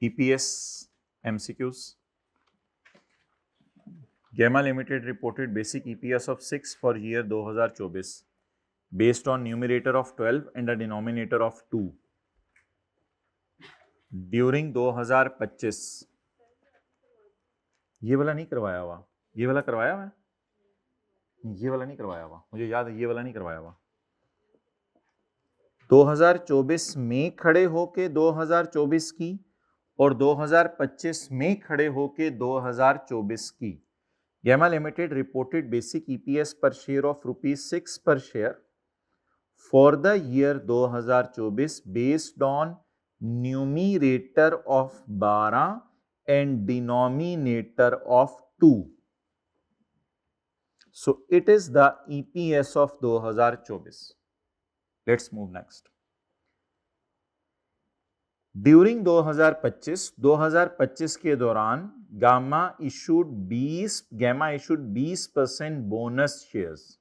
EPS MCQs. Gamma Limited reported basic EPS of 6 for year 2024 based on numerator of 12 and a denominator of 2 during 2025. ये वाला नहीं करवाया हुआ, ये वाला करवाया हुआ, ये वाला नहीं करवाया हुआ, मुझे याद है ये वाला नहीं करवाया हुआ। 2024 में खड़े होके 2024 की और 2025 में खड़े होके 2024 की। Gamma Limited reported basic EPS per share of ₹6 per share for the year 2024 based on numerator of 12 and denominator of 2. So it is the EPS of 2024. Let's move next. During 2025 के दौरान Gamma issued 20% bonus shares.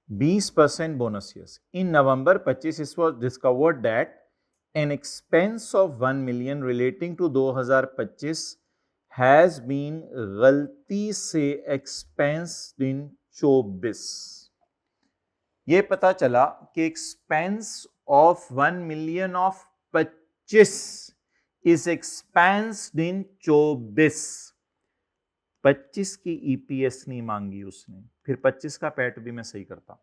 %20 bonus shares. In November 25, it was discovered that an expense of 1 million relating to 2025 has been गलती से expensed in 24. ये पता चला कि expense of 1 million of 25 is expensed in 24. 25 की EPS नहीं मांगी उसने, फिर 25 का पैट भी मैं सही करता,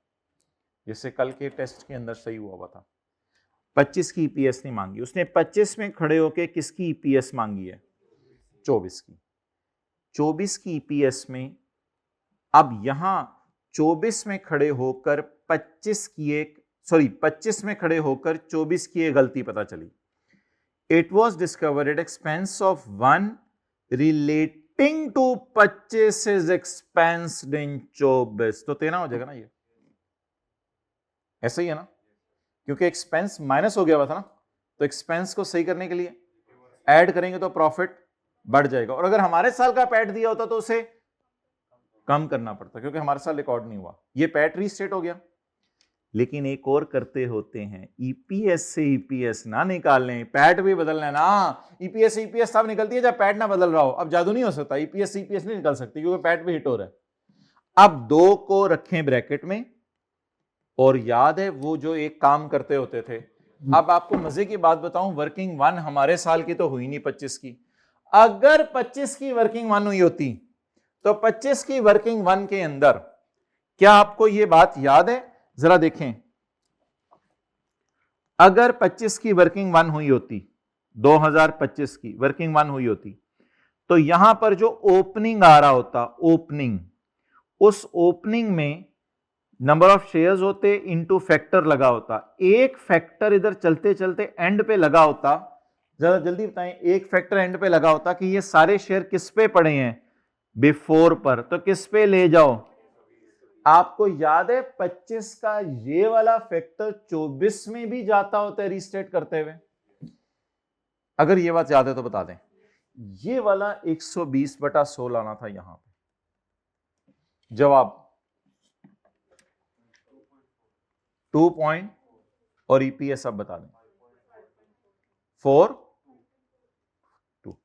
जैसे कल के टेस्ट के अंदर सही हुआ था। 25 की EPS नहीं मांगी उसने, 25 में खड़े होके किसकी EPS मांगी है? 24 की। 24 की EPS में अब यहां 24 में खड़े होकर 25 में खड़े होकर 24 की एक गलती पता चली। It was discovered at expense of 1 relating to 25 is expensed in 24। तो 13 हो जाएगा ना, ये ऐसा ही है ना, क्योंकि एक्सपेंस माइनस हो गया हुआ था ना, तो एक्सपेंस को सही करने के लिए ऐड करेंगे तो प्रॉफिट बढ़ जाएगा। और अगर हमारे साल का पैट दिया होता तो उसे कम करना पड़ता, क्योंकि हमारे साल रिकॉर्ड नहीं हुआ। ये पैट रीस्टेट हो गया। लेकिन एक और करते होते हैं, ईपीएस से ईपीएस ना निकाल लें, पैट भी बदलना है ना। ईपीएस से ईपीएस तब निकलती है जब पैट ना बदल रहा हो। अब जादू नहीं हो सकता, ईपीएस से ईपीएस नहीं निकल सकती क्योंकि पैट भी हिट हो रहा है। अब 2 को रखें ब्रैकेट में, और याद है वो जो एक काम करते होते थे। अब आपको मजे की बात बताऊं, वर्किंग 1 हमारे साल की तो हुई नहीं 25 की। अगर 25 की वर्किंग 1 हुई होती तो 25 की वर्किंग 1 के अंदर क्या आपको यह बात याद है? जरा देखें, अगर 25 की वर्किंग 1 हुई होती, 2025 की वर्किंग 1 हुई होती, तो यहां पर जो ओपनिंग आ रहा होता, ओपनिंग, उस ओपनिंग में नंबर ऑफ शेयर्स होते इनटू फैक्टर लगा होता। एक फैक्टर इधर चलते चलते एंड पे लगा होता। जरा जल्दी बताएं, एक फैक्टर एंड पे लगा होता कि ये सारे शेयर किस पे पड़े हैं? बिफोर पर। तो किस पे ले जाओ? आपको याद है 25 का ये वाला फैक्टर 24 में भी जाता होता है रीस्टेट करते हुए। अगर ये बात याद है तो बता दें। ये वाला 120/100 लाना था यहां पे। जवाब 2 पॉइंट और ईपीएस अब बता दें 4 2।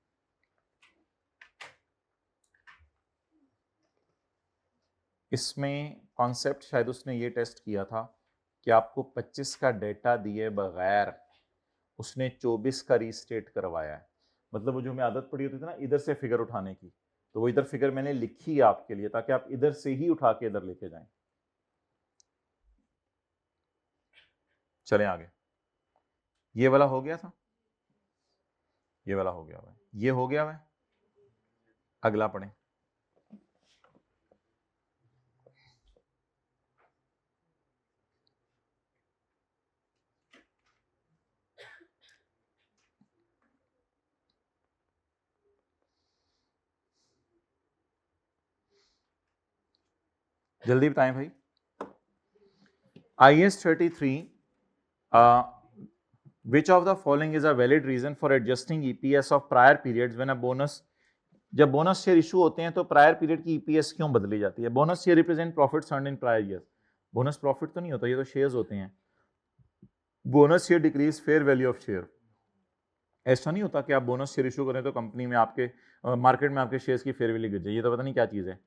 इसमें कॉन्सेप्ट शायद उसने ये टेस्ट किया था कि आपको 25 का डेटा दिए बगैर उसने 24 का रीस्टेट करवाया है। मतलब वो जो हमें आदत पड़ी होती थी ना इधर से फिगर उठाने की, तो वो इधर फिगर मैंने लिखी है आपके लिए ताकि आप इधर से ही उठा के इधर लेके जाएं। चलें आगे। ये वाला हो गया था, ये वाला हो गया हुआ है, ये हो गया हुआ है। अगला पढ़ें। जल्दी बताएं भाई। IS 33 which of the following is a valid reason for adjusting EPS of prior periods when a bonus, जब बोनस शेयर इशू होते हैं तो प्रायर पीरियड की ईपीएस क्यों बदली जाती है? Bonus share represent profits earned in prior year. Bonus profit तो नहीं होता, ये तो शेयर्स होते हैं। Bonus share decrease fair value of share. ऐसा नहीं होता कि आप बोनस शेयर इशू करें तो कंपनी में आपके मार्केट में आपके शेयर्स की फेयर वैल्यू गिर जाए, ये तो पता नहीं क्या चीज है।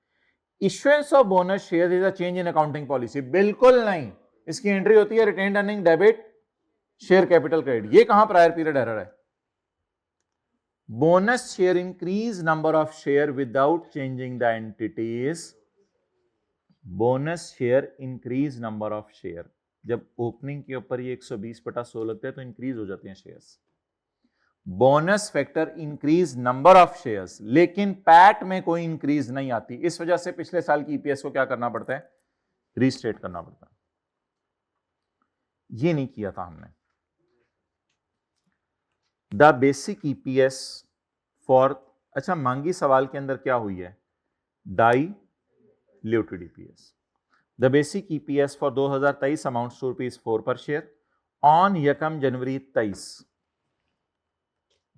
Issuance of bonus share is a change in accounting policy, बिल्कुल नहीं। इसकी एंट्री होती है retained earning debit share capital credit. ये कहां प्रायर पीरियड एरर है? Bonus share increase number of share without changing the entities. Bonus share increase number of share, जब opening के ऊपर ये 120/100 लगते हैं तो इंक्रीज हो जाते हैं shares. Bonus factor increase number of shares, लेकिन पैट में कोई इंक्रीज नहीं आती। इस वजह से पिछले साल की ईपीएस को क्या करना पड़ता है? रीस्टेट करना पड़ता है। ये नहीं किया था हमने। द बेसिक ईपीएस फॉर, अच्छा मांगी सवाल के अंदर क्या हुई है? Diluted EPS. The basic EPS for 2023 amounts to ₹4 per share on यकम जनवरी 23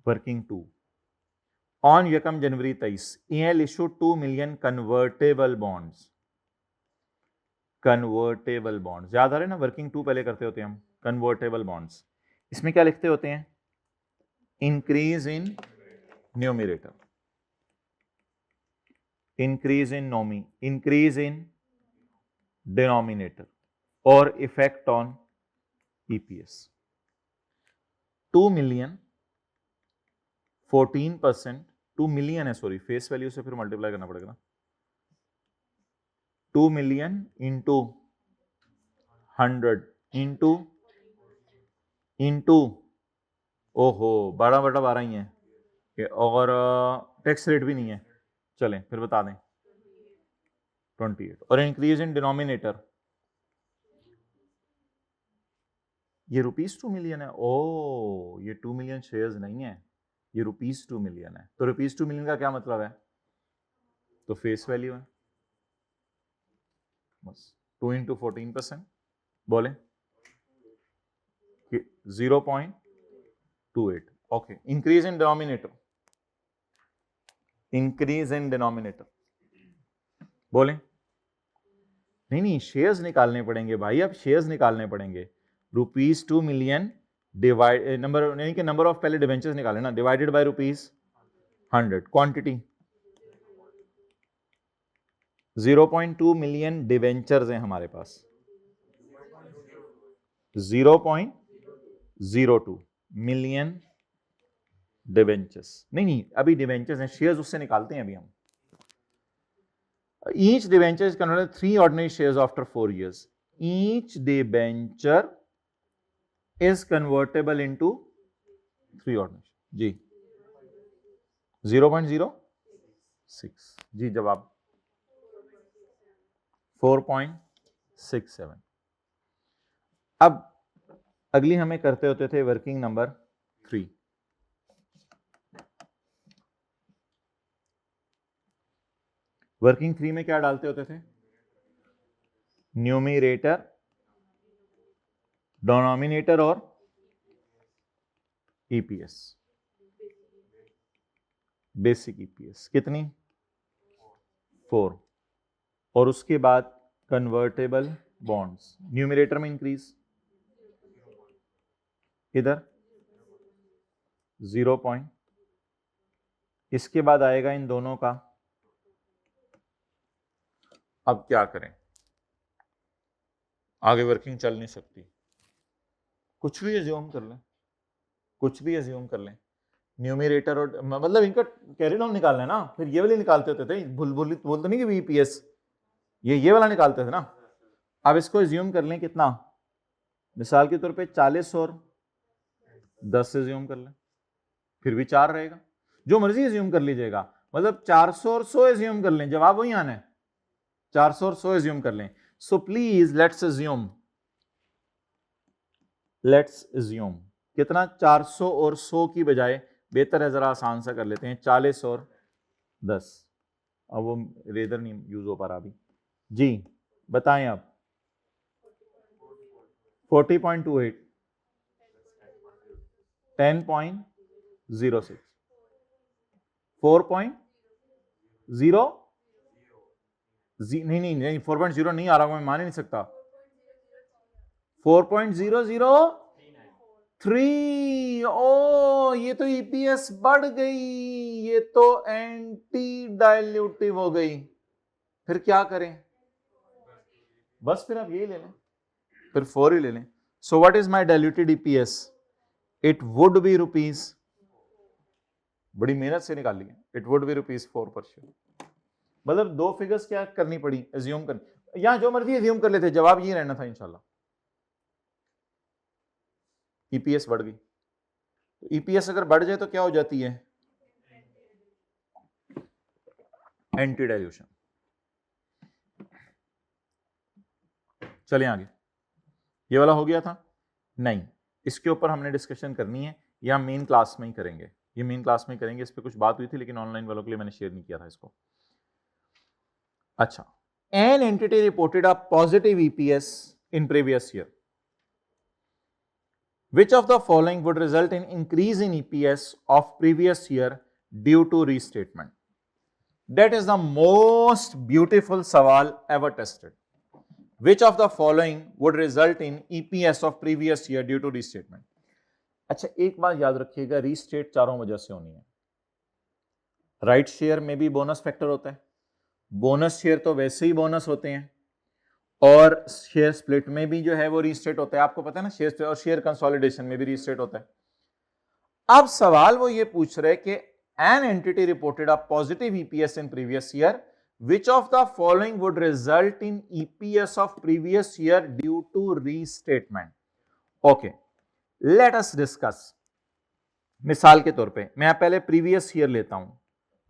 वर्किंग 2 ऑन यकम जनवरी 23 EL issued 2 million convertible bonds. Convertible bonds याद आ रहे हैं ना, वर्किंग 2 पहले करते होते हैं हम। कन्वर्टेबल बॉन्ड्स, इसमें क्या लिखते होते हैं? Increase in numerator, increase in nomi, increase in denominator और effect on EPS. 2 million 14%, 2 million है, सॉरी फेस वैल्यू से फिर मल्टीप्लाई करना पड़ेगा ना। 2 million इंटू 100 इंटू ओहो 12/12 ही है, और टैक्स रेट भी नहीं है, चलें फिर बता दें 28। और इंक्रीज इन डिनोमिनेटर, ये ₹2 million है। ओ ये 2 million शेयर्स नहीं है, ये ₹2 million है। तो ₹2 million का क्या मतलब है? तो फेस वैल्यू है बस। 2 into 14% बोले 0.28। Okay, increase in denominator, increase in denominator बोले नहीं शेयर्स निकालने पड़ेंगे भाई, अब शेयर्स निकालने पड़ेंगे। ₹2 million डिवाइड नंबर, यानी कि नंबर ऑफ पहले डिवेंचर्स निकाले ना, divided by ₹100। Quantity 0.2 million debentures हैं हमारे पास। 0.02 million डिवेंचर्स, नहीं अभी डिवेंचर्स हैं, शेयर्स उससे निकालते हैं अभी हम। Each debenture is converted 3 ordinary shares after 4 years. Each debenture is convertible into 3 ordinary. जी 0.06 जी जवाब 4.67। अब अगली हमें करते होते थे वर्किंग नंबर 3। वर्किंग 3 में क्या डालते होते थे? न्यूमरेटर, डिनोमिनेटर और ईपीएस। बेसिक ईपीएस कितनी? 4। और उसके बाद कन्वर्टेबल बॉन्ड्स, न्यूमरेटर में इंक्रीज, इधर 0. इसके बाद आएगा इन दोनों का। अब क्या करें, आगे वर्किंग चल नहीं सकती, कुछ भी एज्यूम कर लें, कुछ भी एज्यूम कर लें। न्यूमरेटर और मतलब इनका कैरी डाउन निकालना है ना, फिर ये वाले निकालते होते थे, भूल तो नहीं कि वीपीएस, ये वाला निकालते थे ना। अब इसको एज्यूम कर लें कितना, मिसाल के तौर पे 40 और 10 एज्यूम कर लें, फिर भी 4 रहेगा। जो मर्जी एज्यूम कर लीजिएगा, मतलब 400 और 100 एज्यूम कर लें, जवाब वही आना है। 400 और 100 एज्यूम कर लें। सो प्लीज लेट्स एज्यूम कितना, 400 और 100 की बजाय बेहतर है जरा आसान सा कर लेते हैं, 40 और 10। अब वो रेजर नहीं यूज हो पा रहा अभी जी, बताएं आप। 40.28, 10.06, 4.0 नहीं 4.0 नहीं आ रहा, मैं मान ही नहीं सकता। 4.003। ओ ये तो ईपीएस बढ़ गई, ये तो एंटी डाइल्यूटिव हो गई। फिर क्या करें? बस फिर आप यही ले लें, फिर 4 ही ले लें। So what is my diluted EPS? It would be rupees, बड़ी मेहनत से निकाली है, it would be ₹4 per share. मतलब दो फिगर्स क्या करनी पड़ी, एज्यूम कर, यहां जो मर्जी एज्यूम कर लेते, जवाब ये रहना था इंशाल्लाह। ईपीएस बढ़ गई, तो ईपीएस अगर बढ़ जाए तो क्या हो जाती है? Anti dilution. चलिए आगे, ये वाला हो गया था? नहीं, इसके ऊपर हमने डिस्कशन करनी है, या मेन क्लास में ही करेंगे, ये मेन क्लास में करेंगे। इस पर कुछ बात हुई थी लेकिन ऑनलाइन वालों के लिए मैंने शेयर नहीं किया था इसको। अच्छा, an entity reported a positive EPS in previous year, which of the following would result in increase in EPS of previous year due to restatement? That is the most beautiful सवाल ever tested. Which of the following would result in EPS of previous year due to restatement? अच्छा, एक बात याद रखिएगा, restate चारों वजह से होनी है। राइट शेयर में भी बोनस फैक्टर होता है, बोनस शेयर तो वैसे ही बोनस होते हैं, और शेयर स्प्लिट में भी जो है वो रीस्टेट होता है, आपको पता है ना, शेयर और शेयर कंसोलिडेशन में भी रीस्टेट होता है। अब सवाल वो ये पूछ रहे कि an entity reported a positive EPS in previous year, which of the following would result in EPS of previous year due to restatement? Okay, let us discuss. मिसाल के तौर पे मैं पहले प्रीवियस ईयर लेता हूं,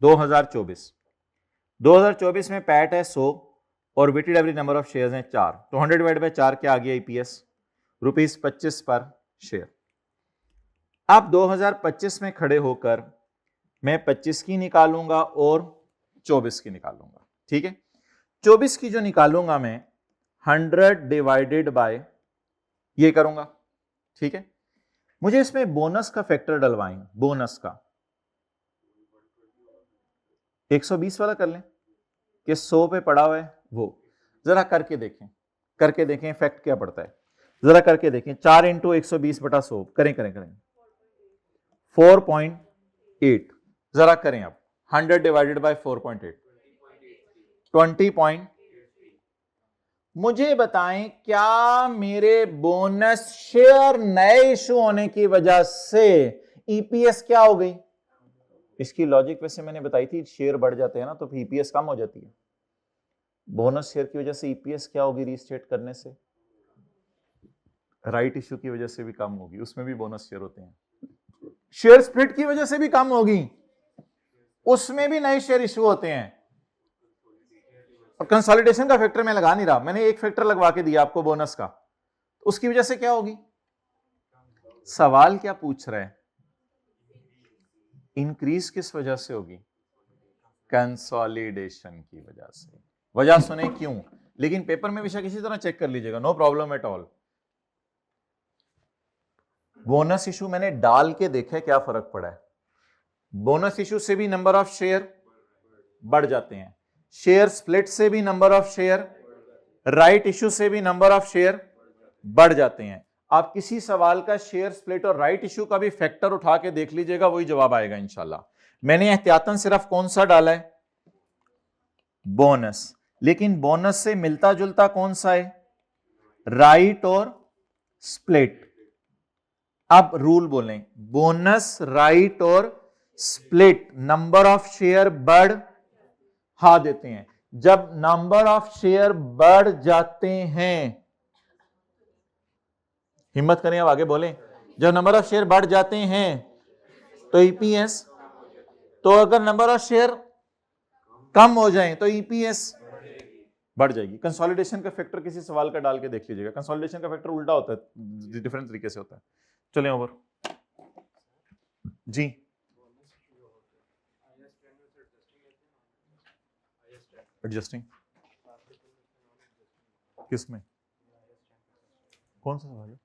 2024 में पैट है 100 और weighted average number of shares हैं 4, तो 100 डिवाइड बाय 4 क्या आ गया ईपीएस? ₹25 पर शेयर। अब 2025 में खड़े होकर मैं 25 की निकालूंगा और 24 की निकालूंगा, ठीक है। 24 की जो निकालूंगा मैं 100 डिवाइडेड बाय ये करूंगा, ठीक है। मुझे इसमें बोनस का फैक्टर डलवाएं, बोनस का 120 वाला कर लें कि 100 पे पड़ा हुआ है वो, जरा करके देखें इफेक्ट क्या पड़ता है, जरा करके देखें। 4 इंटू 120/100 करें 4.8, जरा करें अब 100 डिवाइडेड बाय 4.8 20. मुझे बताएं क्या मेरे बोनस शेयर नए इशू होने की वजह से ईपीएस क्या हो गई? इसकी लॉजिक वैसे मैंने बताई थी, शेयर बढ़ जाते हैं ना तो ईपीएस कम हो जाती है। बोनस शेयर की वजह से ईपीएस क्या होगी रीस्टेट करने से? राइट इशू की वजह से भी कम होगी, उसमें भी बोनस शेयर होते हैं। शेयर स्प्लिट की वजह से भी कम होगी, उसमें भी नए शेयर इशू होते हैं। और कंसोलिडेशन का फैक्टर मैं लगा नहीं रहा, मैंने एक फैक्टर लगवा के दिया आपको बोनस का, तो उसकी वजह से क्या होगी? सवाल क्या पूछ रहा है? इंक्रीज किस वजह से होगी? कंसोलिडेशन की वजह से। वजह सुने क्यों, लेकिन पेपर में विषय किसी तरह चेक कर लीजिएगा, no problem at all. Bonus issue मैंने डाल के देखा है क्या फर्क पड़ा है। बोनस इशू से भी नंबर ऑफ शेयर बढ़ जाते हैं, शेयर स्प्लिट से भी number of share, right issue से भी नंबर ऑफ शेयर बढ़ जाते हैं। आप किसी सवाल का शेयर स्प्लिट और राइट इशू का भी फैक्टर उठा के देख लीजिएगा, वही जवाब आएगा इंशाल्लाह। मैंने एहतियातन सिर्फ कौन सा डाला है? बोनस, लेकिन बोनस से मिलता जुलता कौन सा है? राइट और स्प्लिट। अब रूल बोलें, बोनस, राइट और स्प्लिट नंबर ऑफ शेयर बढ़ा देते हैं। जब नंबर ऑफ शेयर बढ़ जाते हैं, हिम्मत करें अब आगे बोलें, जब नंबर ऑफ शेयर बढ़ जाते हैं तो ईपीएस, तो अगर नंबर ऑफ शेयर कम हो जाए तो ईपीएस बढ़ जाएगी। कंसोलिडेशन का फैक्टर किसी सवाल का डाल के देख लीजिएगा, कंसोलिडेशन का फैक्टर उल्टा होता है, डिफरेंट तरीके से होता है। चलें ओवर जी। एडजस्टिंग किसमें, कौन सा सवाल है?